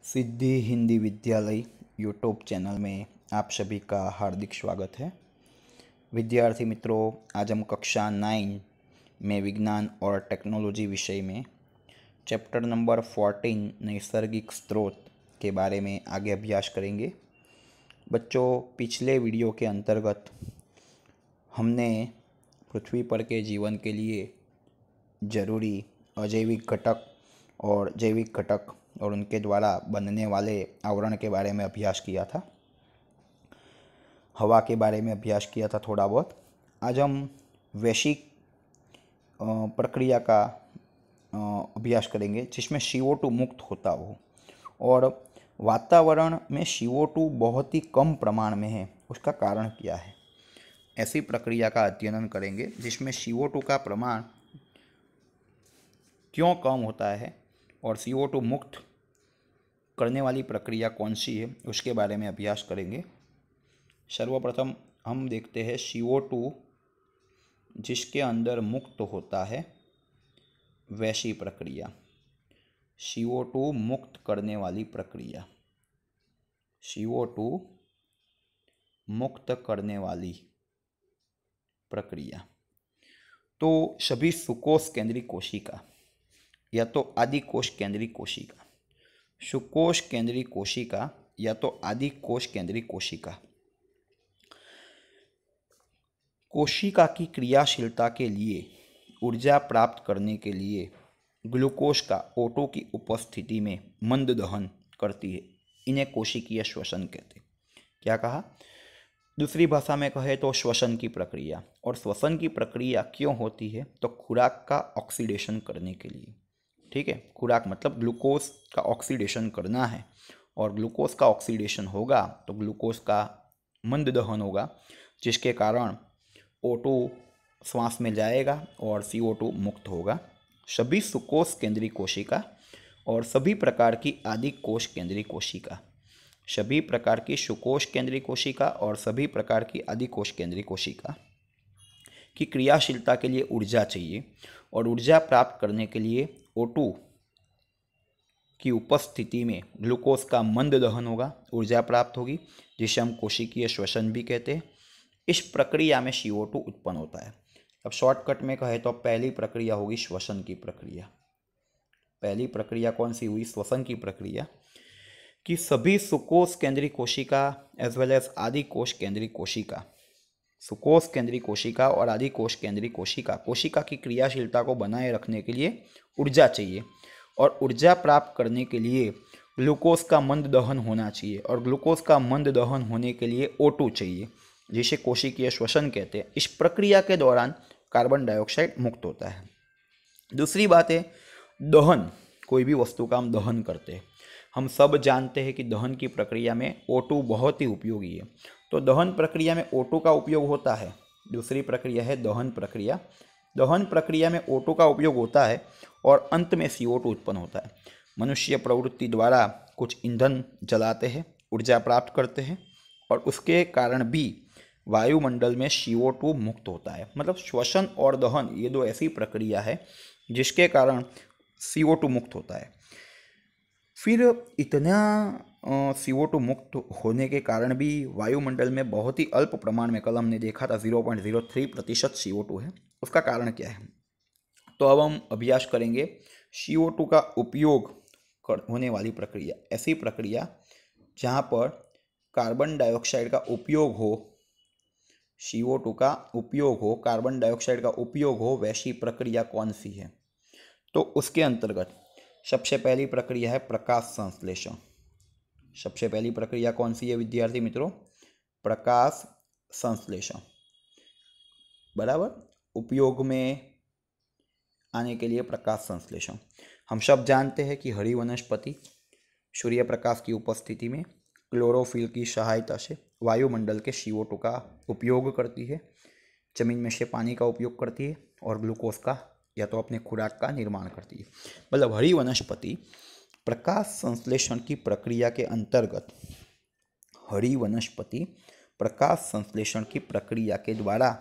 सिद्धि हिंदी विद्यालय YouTube channel में आप सभी का हार्दिक स्वागत है। विद्यार्थी मित्रों, आज हम कक्षा 9 में विज्ञान और टेक्नोलॉजी विषय में चैप्टर नंबर 14 नैसर्गिक स्रोत के बारे में आगे अभ्यास करेंगे। बच्चों, पिछले वीडियो के अंतर्गत हमने पृथ्वी पर के जीवन के लिए जरूरी अजैविक घटक और जैविक घटक और उनके द्वारा बनने वाले आवरण के बारे में अभ्यास किया था। हवा के बारे में अभ्यास किया था थोड़ा बहुत। आज हम वैश्विक प्रक्रिया का अभ्यास करेंगे जिसमें CO2 मुक्त होता हो और वातावरण में CO2 बहुत ही कम प्रमाण में है, उसका कारण क्या है। ऐसी प्रक्रिया का अध्ययन करेंगे जिसमें CO2 का प्रमाण क्यों कम होता है और CO2 मुक्त करने वाली प्रक्रिया कौन सी है, उसके बारे में अभ्यास करेंगे। सर्वप्रथम हम देखते हैं CO2 जिसके अंदर मुक्त होता है वैसी प्रक्रिया, CO2 मुक्त करने वाली प्रक्रिया, CO2 मुक्त करने वाली प्रक्रिया। तो सभी सुकोष केंद्रीय कोशिका या तो आदि कोश केंद्रीय कोशिका, सुकोष केंद्रीय कोशिका या तो आदि कोश केंद्रीय कोशिका, कोशिका की क्रियाशीलता के लिए ऊर्जा प्राप्त करने के लिए ग्लूकोज का O2 की उपस्थिति में मंद दहन करती है। इन्हें कोशिकीय श्वसन कहते हैं। क्या कहा? दूसरी भाषा में कहे तो श्वसन की प्रक्रिया। और श्वसन की प्रक्रिया क्यों होती है? तो खुराक का ऑक्सीडेशन करने के लिए। ठीक है, खुराक मतलब ग्लूकोज का ऑक्सीडेशन करना है और ग्लूकोज का ऑक्सीडेशन होगा तो ग्लूकोज का मंद दहन होगा, जिसके कारण O2 श्वास में जाएगा और CO2 मुक्त होगा। सभी सुकोष केंद्रीय कोशिका और सभी प्रकार की आदि कोश केंद्रीय कोशिका, सभी प्रकार की सुकोष केंद्रीय कोशिका और सभी प्रकार की आदि कोश केंद्रीय कोशिका की क्रियाशीलता के लिए ऊर्जा चाहिए और ऊर्जा प्राप्त करने के लिए O2 की उपस्थिति में ग्लूकोज का मंद दहन होगा, ऊर्जा प्राप्त होगी, जिसे हम कोशिकीय श्वसन भी कहते हैं। इस प्रक्रिया में CO2 उत्पन्न होता है। अब शॉर्टकट में कहे तो पहली प्रक्रिया होगी श्वसन की प्रक्रिया। पहली प्रक्रिया कौन सी हुई? श्वसन की प्रक्रिया कि सभी सुकोष केंद्रीय कोशिका एज वेल एज आदि कोश केंद्रीय कोशिका, सुकोष केंद्रीय कोशिका और आदि कोश केंद्रीय कोशिका, कोशिका की क्रियाशीलता को बनाए रखने के लिए ऊर्जा चाहिए और ऊर्जा प्राप्त करने के लिए ग्लूकोज का मंद दहन होना चाहिए और ग्लूकोज का मंद दहन होने के लिए O2 चाहिए, जिसे कोशिकीय श्वसन कहते हैं। इस प्रक्रिया के दौरान कार्बन डाइऑक्साइड मुक्त होता है। दूसरी बात है दहन। कोई भी वस्तु का हम दहन करते हैं। हम सब जानते हैं कि दहन की प्रक्रिया में O2 बहुत ही उपयोगी है। तो दहन प्रक्रिया में O2 का उपयोग होता है। दूसरी प्रक्रिया है दहन प्रक्रिया। दहन प्रक्रिया में O2 का उपयोग होता है और अंत में CO2 उत्पन्न होता है। मनुष्य प्रवृत्ति द्वारा कुछ ईंधन जलाते हैं, ऊर्जा प्राप्त करते हैं और उसके कारण भी वायुमंडल में CO2 मुक्त होता है। मतलब श्वसन और दहन ये दो ऐसी प्रक्रिया है जिसके कारण CO2 मुक्त होता है। फिर इतना CO2 मुक्त होने के कारण भी वायुमंडल में बहुत ही अल्प प्रमाण में, कल हमने देखा था 0.03% CO2 है। उसका कारण क्या है? तो अब हम अभ्यास करेंगे CO2 का उपयोग होने वाली प्रक्रिया। ऐसी प्रक्रिया जहाँ पर कार्बन डाइऑक्साइड का उपयोग हो, CO2 का उपयोग हो, कार्बन डाइऑक्साइड का उपयोग हो, वैसी प्रक्रिया कौन सी है? तो उसके अंतर्गत सबसे पहली प्रक्रिया है प्रकाश संश्लेषण। सबसे पहली प्रक्रिया कौन सी है विद्यार्थी मित्रों? प्रकाश संश्लेषण। बराबर, उपयोग में आने के लिए प्रकाश संश्लेषण। हम सब जानते हैं कि हरी वनस्पति सूर्य प्रकाश की उपस्थिति में क्लोरोफिल की सहायता से वायुमंडल के CO2 का उपयोग करती है, जमीन में से पानी का उपयोग करती है और ग्लूकोज का या तो अपने खुराक का निर्माण करती है। मतलब हरी वनस्पति प्रकाश संश्लेषण की प्रक्रिया के अंतर्गत, हरी वनस्पति प्रकाश संश्लेषण की प्रक्रिया के द्वारा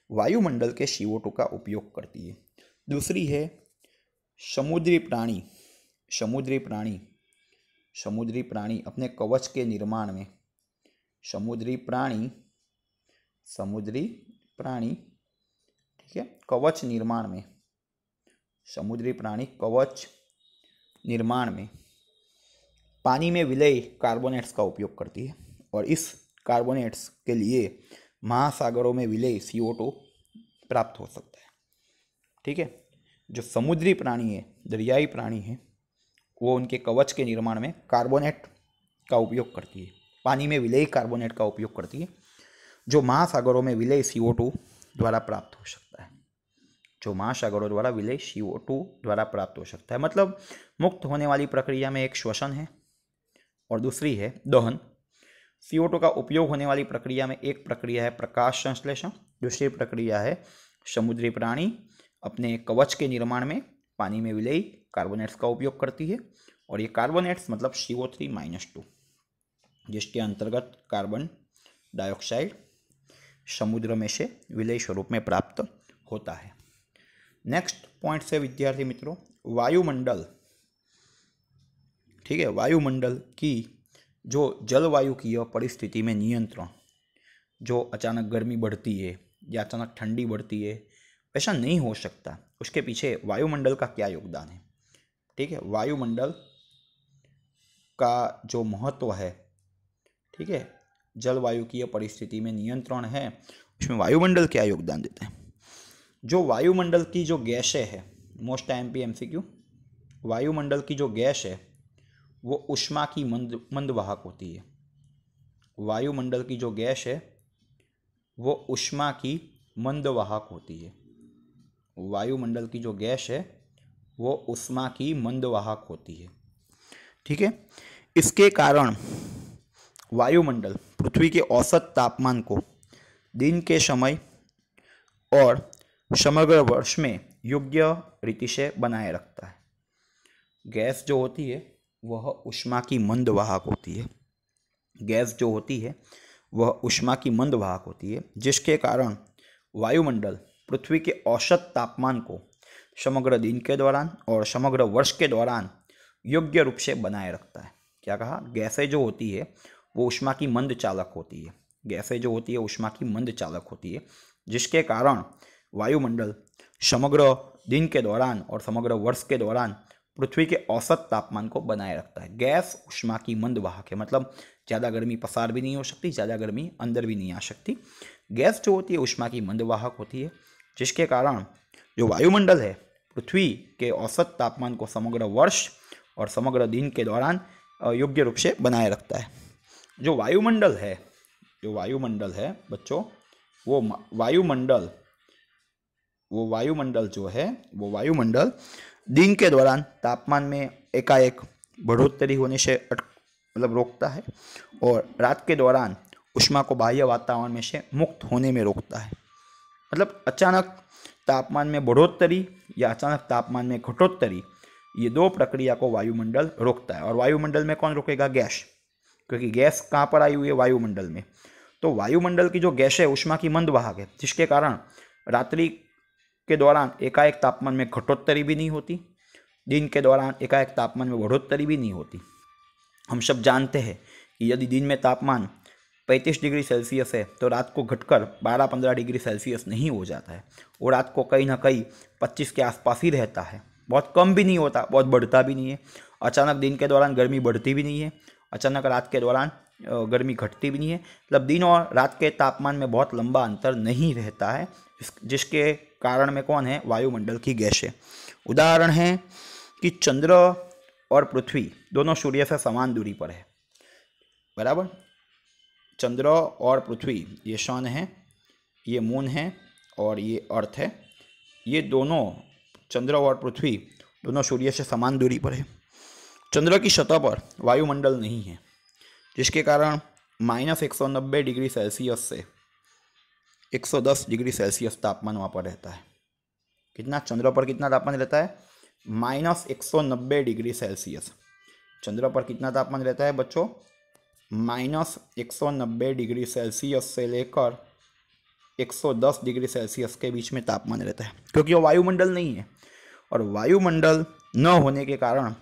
वायुमंडल के CO2 का उपयोग करती है। दूसरी है समुद्री प्राणी। समुद्री प्राणी समुद्री प्राणी अपने कवच के निर्माण में, समुद्री प्राणी ठीक है, कवच निर्माण में, समुद्री प्राणी कवच निर्माण में पानी में विलय कार्बोनेट्स का उपयोग करती है, और इस कार्बोनेट्स के लिए महासागरों में विलय CO2 प्राप्त हो सकता है। ठीक है, जो समुद्री प्राणी है, दरियाई प्राणी है, वो उनके कवच के निर्माण में कार्बोनेट का उपयोग करती है, पानी में विलय कार्बोनेट का उपयोग करती है, जो महासागरों में विलय CO2 द्वारा प्राप्त हो सकता है, जो महासागरों द्वारा विलय CO2 द्वारा प्राप्त हो सकता है। मतलब मुक्त होने वाली प्रक्रिया में एक श्वसन है और दूसरी है दहन। CO2 का उपयोग होने वाली प्रक्रिया में एक प्रक्रिया है प्रकाश संश्लेषण, दूसरी प्रक्रिया है समुद्री प्राणी अपने कवच के निर्माण में पानी में विलय कार्बोनेट्स का उपयोग करती है, और ये कार्बोनेट्स मतलब CO3-2, जिसके अंतर्गत कार्बन डाइऑक्साइड समुद्र में से विलय स्वरूप में प्राप्त होता है। नेक्स्ट पॉइंट से विद्यार्थी मित्रों, वायुमंडल। ठीक है, वायुमंडल की जो जलवायु की यह परिस्थिति में नियंत्रण, जो अचानक गर्मी बढ़ती है या अचानक ठंडी बढ़ती है, ऐसा नहीं हो सकता। उसके पीछे वायुमंडल का क्या योगदान है? ठीक है, वायुमंडल का जो महत्व है, ठीक है, जलवायु की यह परिस्थिति में नियंत्रण है, उसमें वायुमंडल क्या योगदान देते हैं? जो वायुमंडल की जो गैसें है, मोस्ट IMP MCQ, वायुमंडल की जो गैस है वो ऊष्मा की मंदवाहक होती है। वायुमंडल की जो गैस है वो ऊष्मा की मंदवाहक होती है। वायुमंडल की जो गैस है वो ऊष्मा की मंदवाहक होती है। ठीक है, इसके कारण वायुमंडल पृथ्वी के औसत तापमान को दिन के समय और समग्र वर्ष में योग्य रीति से बनाए रखता है। गैस जो होती है वह ऊष्मा की मंदवाहक होती है। गैस जो होती है वह ऊष्मा की मंदवाहक होती है, जिसके कारण वायुमंडल पृथ्वी के औसत तापमान को समग्र दिन के दौरान और समग्र वर्ष के दौरान योग्य रूप से बनाए रखता है। क्या कहा? गैसें जो होती है वो ऊष्मा की मंद चालक होती है। गैसें जो होती है ऊष्मा की मंद चालक होती है, जिसके कारण वायुमंडल समग्र दिन के दौरान और समग्र वर्ष के दौरान पृथ्वी के औसत तापमान को बनाए रखता है। गैस ऊष्मा की मंद वाहक है, मतलब ज़्यादा गर्मी पसार भी नहीं हो सकती, ज़्यादा गर्मी अंदर भी नहीं आ सकती। गैस जो होती है ऊष्मा की मंद वाहक होती है, जिसके कारण जो वायुमंडल है पृथ्वी के औसत तापमान को समग्र वर्ष और समग्र दिन के दौरान योग्य रूप से बनाए रखता है। जो वायुमंडल है बच्चों, वो वायुमंडल दिन के दौरान तापमान में एकाएक बढ़ोतरी होने से रोकता है, और रात के दौरान ऊष्मा को बाह्य वातावरण में से मुक्त होने में रोकता है। मतलब अचानक तापमान में बढ़ोतरी या अचानक तापमान में घटोत्तरी, ये दो प्रक्रिया को वायुमंडल रोकता है। और वायुमंडल में कौन रोकेगा? गैस, क्योंकि गैस कहाँ पर आई हुई है? वायुमंडल में। तो वायुमंडल की जो गैस है ऊष्मा की मंद वाहक है, जिसके कारण रात्रि के दौरान एकाएक तापमान में घटोत्तरी भी नहीं होती, दिन के दौरान एकाएक तापमान में बढ़ोतरी भी नहीं होती। हम सब जानते हैं कि यदि दिन में तापमान 35 डिग्री सेल्सियस है तो रात को घटकर 12-15 डिग्री सेल्सियस नहीं हो जाता है, और रात को कहीं ना कहीं 25 के आसपास ही रहता है। बहुत कम भी नहीं होता, बहुत बढ़ता भी नहीं है। अचानक दिन के दौरान गर्मी बढ़ती भी नहीं है, अचानक रात के दौरान गर्मी घटती भी नहीं है। मतलब दिन और रात के तापमान में बहुत लंबा अंतर नहीं रहता है, जिसके कारण में कौन है? वायुमंडल की गैसें। उदाहरण है कि चंद्र और पृथ्वी दोनों सूर्य से समान दूरी पर है, बराबर। चंद्र और पृथ्वी, ये सन है, ये मून है और ये अर्थ है। ये दोनों, चंद्र और पृथ्वी दोनों सूर्य से समान दूरी पर है। चंद्र की सतह पर वायुमंडल नहीं है, जिसके कारण -190 डिग्री सेल्सियस से 110 डिग्री सेल्सियस तापमान वहाँ पर रहता है। कितना? चंद्र पर कितना तापमान रहता है? -190 डिग्री सेल्सियस। चंद्र पर कितना तापमान रहता है बच्चों? -190 डिग्री सेल्सियस से लेकर 110 डिग्री सेल्सियस के बीच में तापमान रहता है, क्योंकि वो वायुमंडल नहीं है। और वायुमंडल न होने के कारण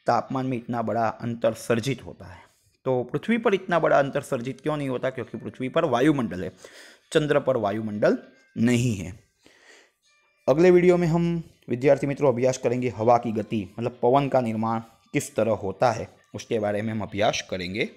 तापमान में इतना बड़ा अंतर सर्जित होता है। तो पृथ्वी पर इतना बड़ा अंतर सर्जित क्यों नहीं होता? क्योंकि पृथ्वी पर वायुमंडल है, चंद्र पर वायुमंडल नहीं है। अगले वीडियो में हम विद्यार्थी मित्रों अभ्यास करेंगे हवा की गति, मतलब पवन का निर्माण किस तरह होता है, उसके बारे में हम अभ्यास करेंगे।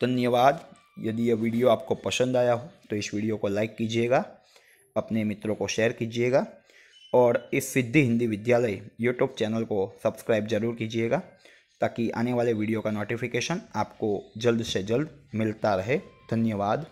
धन्यवाद। यदि यह वीडियो आपको पसंद आया हो तो इस वीडियो को लाइक कीजिएगा, अपने मित्रों को शेयर कीजिएगा और इस सिद्धि हिंदी विद्यालय यूट्यूब चैनल को सब्सक्राइब जरूर कीजिएगा, ताकि आने वाले वीडियो का नोटिफिकेशन आपको जल्द से जल्द मिलता रहे। धन्यवाद।